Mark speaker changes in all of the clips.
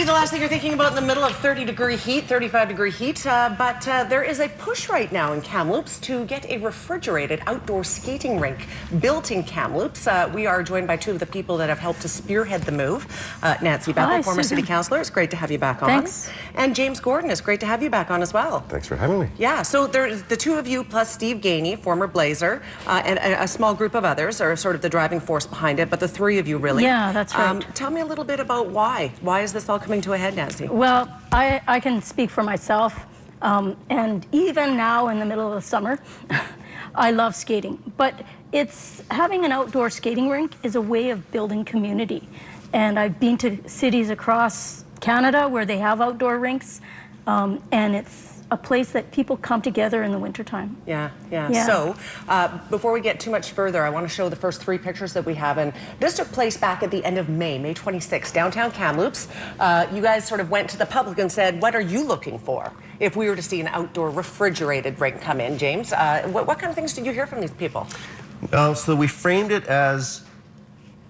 Speaker 1: the last thing you're thinking about in the middle of 30-degree heat, 35-degree heat, but there is a push right now in Kamloops to get a refrigerated outdoor skating rink built in Kamloops. We are joined by two of the people that have helped to spearhead the move. Nancy Bethel, former city councillor, it's great to have you back on.
Speaker 2: Thanks.
Speaker 1: And James Gordon, it's great to have you back on as well.
Speaker 3: Thanks for having me.
Speaker 1: Yeah, so there's the two of you plus Steve Gainey, former Blazer, and a small group of others are sort of the driving force behind it, but the three of you really.
Speaker 2: Yeah, that's right.
Speaker 1: Tell me a little bit about why. Why is this all coming to a head, Nancy?
Speaker 2: Well, I can speak for myself, and even now in the middle of the summer, I love skating. But it's having an outdoor skating rink is a way of building community. And I've been to cities across Canada where they have outdoor rinks, and it's a place that people come together in the wintertime.
Speaker 1: Yeah. So, before we get too much further, I want to show the first three pictures that we have. And this took place back at the end of May 26th, downtown Kamloops. You guys sort of went to the public and said, what are you looking for if we were to see an outdoor refrigerated rink come in, James? What kind of things did you hear from these people?
Speaker 3: So we framed it as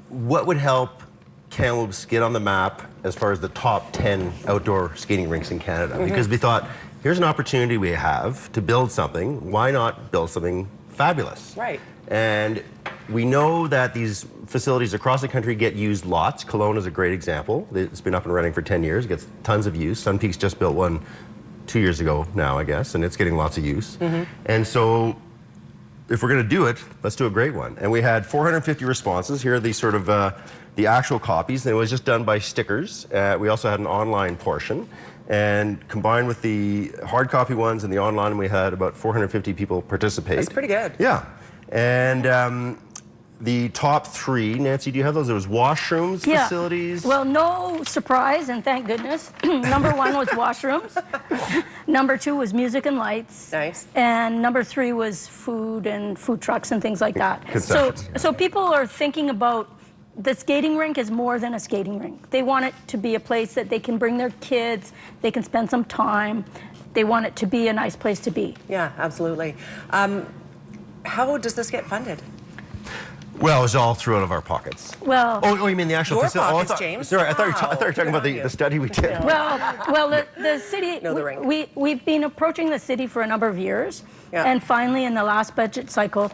Speaker 3: what would help Kamloops get on the map as far as the top 10 outdoor skating rinks in Canada. Because we thought, here's an opportunity we have to build something. Why not build something fabulous?
Speaker 1: Right.
Speaker 3: And we know that these facilities across the country get used lots. Kelowna is a great example. It's been up and running for 10 years. It gets tons of use. Sun Peak's just built one 2 years ago now, I guess, and it's getting lots of use. And so if we're going to do it, let's do a great one. And we had 450 responses. Here are the sort of the actual copies. And it was just done by stickers. We also had an online portion. And combined with the hard copy ones and the online, we had about 450 people participate.
Speaker 1: That's pretty good.
Speaker 3: Yeah. And the top three, Nancy, do you have those? There was washrooms, facilities.
Speaker 2: Well, no surprise, and thank goodness. Number one was washrooms. Number two was music and lights.
Speaker 1: Nice.
Speaker 2: And number three was food and food trucks and things like that. So people are thinking about the skating rink is more than a skating rink. They want it to be a place that they can bring their kids, they can spend some time. They want it to be a nice place to be.
Speaker 1: Yeah, absolutely. How does this get funded?
Speaker 3: Well, it was all through out of our pockets.
Speaker 2: Well,
Speaker 3: oh, you mean the actual
Speaker 1: your
Speaker 3: facility?
Speaker 1: pockets, James?
Speaker 3: Sorry, I thought you were talking about the study we did.
Speaker 2: Well, the city, we've been approaching the city for a number of years, and finally in the last budget cycle,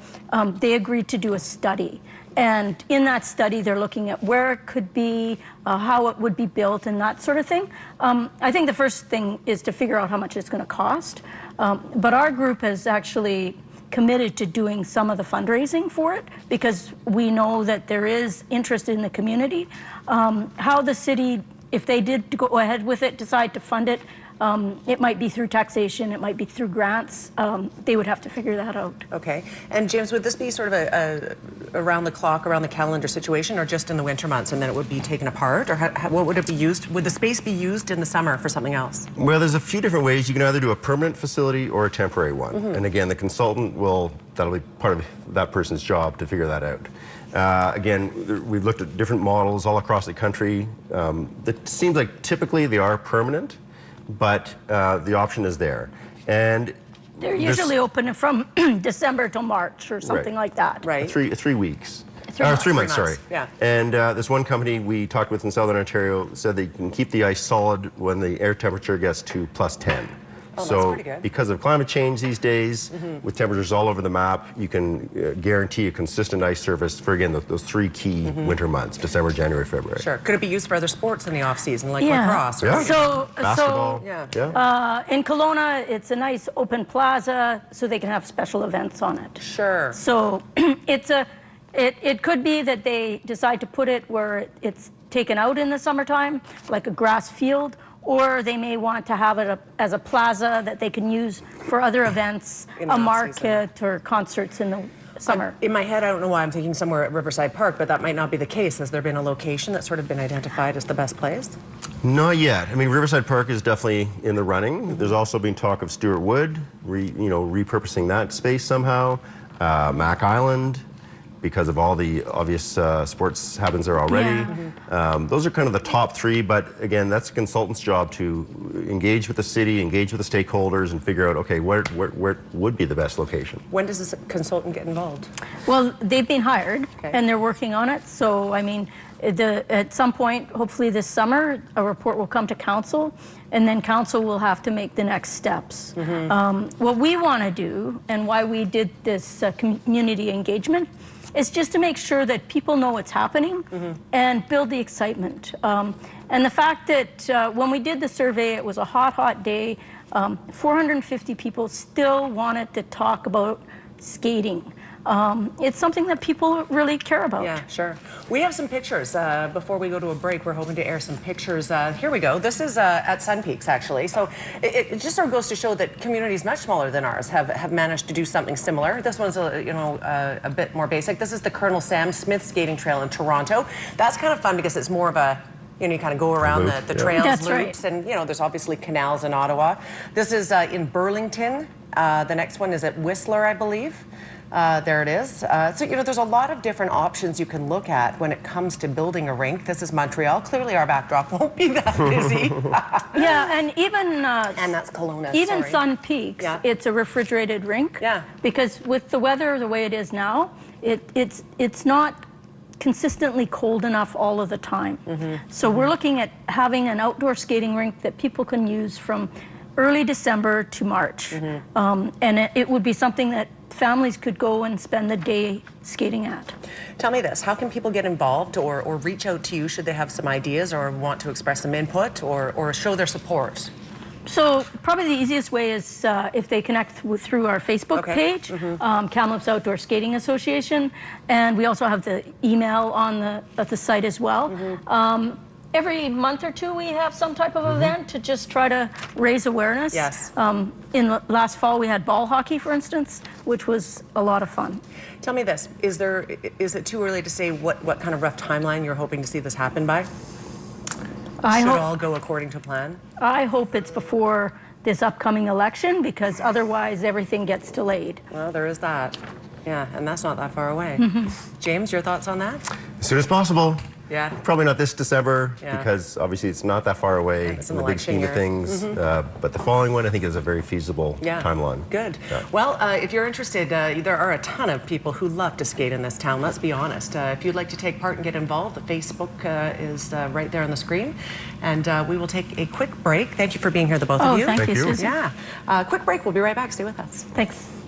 Speaker 2: they agreed to do a study. And in that study, they're looking at where it could be, how it would be built, and that sort of thing. I think the first thing is to figure out how much it's going to cost. But our group has actually committed to doing some of the fundraising for it because we know that there is interest in the community. How the city, if they did go ahead with it, decide to fund it, it might be through taxation, it might be through grants. They would have to figure that out.
Speaker 1: Okay. And James, would this be sort of a around the clock, around the calendar situation, or just in the winter months and then it would be taken apart? Or what would it be used? Would the space be used in the summer for something else? Well,
Speaker 3: there's a few different ways. You can either do a permanent facility or a temporary one. And again, the consultant that'll be part of that person's job to figure that out. Again, we've looked at different models all across the country. It seems like typically they are permanent, but the option is there. And
Speaker 2: they're usually open from December till March or something like that.
Speaker 1: Right.
Speaker 3: 3 weeks.
Speaker 2: 3
Speaker 3: months, sorry.
Speaker 1: Yeah.
Speaker 3: And this one company we talked with in Southern Ontario said they can keep the ice solid when the air temperature gets to +10.
Speaker 1: Oh,
Speaker 3: so
Speaker 1: that's pretty good.
Speaker 3: Because of climate change these days, with temperatures all over the map, you can guarantee a consistent ice surface for, again, those three key winter months, December, January, February.
Speaker 1: Sure. Could it be used for other sports in the off-season, like lacrosse? Or
Speaker 3: Basketball.
Speaker 2: In Kelowna, it's a nice open plaza, so they can have special events on it.
Speaker 1: Sure.
Speaker 2: So it could be that they decide to put it where it's taken out in the summertime, like a grass field, or they may want to have it as a plaza that they can use for other events, a market or concerts in the summer.
Speaker 1: In my head, I don't know why I'm thinking somewhere at Riverside Park, but that might not be the case. Has there been a location that's sort of been identified as the best place?
Speaker 3: Not yet. I mean, Riverside Park is definitely in the running. There's also been talk of Stewart Wood, repurposing that space somehow, Mac Island. because of all the obvious sports happens there already. Those are kind of the top three, but again, that's a consultant's job to engage with the city, engage with the stakeholders, and figure out, okay, where would be the best location.
Speaker 1: When does this consultant get involved?
Speaker 2: Well, they've been hired, and they're working on it. So, I mean, at some point, hopefully this summer, a report will come to council, and then council will have to make the next steps. What we want to do, and why we did this community engagement, is just to make sure that people know what's happening and build the excitement. And the fact that when we did the survey, it was a hot day, 450 people still wanted to talk about skating. It's something that people really care about.
Speaker 1: Yeah, sure. We have some pictures. Before we go to a break, we're hoping to air some pictures. Here we go. This is at Sun Peaks, actually. So it just sort of goes to show that communities much smaller than ours have managed to do something similar. This one's a bit more basic. This is the Colonel Sam Smith Skating Trail in Toronto. That's kind of fun because it's more of a, you kind of go around the trails,
Speaker 2: That's
Speaker 1: loops,
Speaker 2: right.
Speaker 1: And there's obviously canals in Ottawa. This is in Burlington. The next one is at Whistler, I believe. There it is. So, there's a lot of different options you can look at when it comes to building a rink. This is Montreal. Clearly, our backdrop won't be that busy.
Speaker 2: Yeah, and even...
Speaker 1: and that's Kelowna,
Speaker 2: Even
Speaker 1: sorry.
Speaker 2: Sun Peaks, it's a refrigerated rink.
Speaker 1: Yeah.
Speaker 2: Because with the weather the way it is now, it's not consistently cold enough all of the time. So we're looking at having an outdoor skating rink that people can use from early December to March. And it would be something that families could go and spend the day skating at.
Speaker 1: Tell me this, how can people get involved or reach out to you should they have some ideas or want to express some input or show their support?
Speaker 2: So probably the easiest way is if they connect through our Facebook page, Kamloops Outdoor Skating Association, and we also have the email on the site as well. Every month or two we have some type of event to just try to raise awareness.
Speaker 1: Yes.
Speaker 2: In last fall we had ball hockey, for instance, which was a lot of fun.
Speaker 1: Tell me this, is it too early to say what kind of rough timeline you're hoping to see this happen by? Should all go according to plan?
Speaker 2: I hope it's before this upcoming election, because otherwise everything gets delayed.
Speaker 1: Well, there is that. Yeah, and that's not that far away. James, your thoughts on that?
Speaker 3: As soon as possible.
Speaker 1: Yeah.
Speaker 3: Probably not this December, because obviously it's not that far away
Speaker 1: It's
Speaker 3: in
Speaker 1: an
Speaker 3: the big scheme of things. But the following one, I think, is a very feasible timeline.
Speaker 1: Good.
Speaker 3: Yeah.
Speaker 1: Well, if you're interested, there are a ton of people who love to skate in this town, let's be honest. If you'd like to take part and get involved, the Facebook is right there on the screen. And we will take a quick break. Thank you for being here, the both of you.
Speaker 2: Thank you, Susan.
Speaker 1: Yeah. Quick break. We'll be right back. Stay with us.
Speaker 2: Thanks.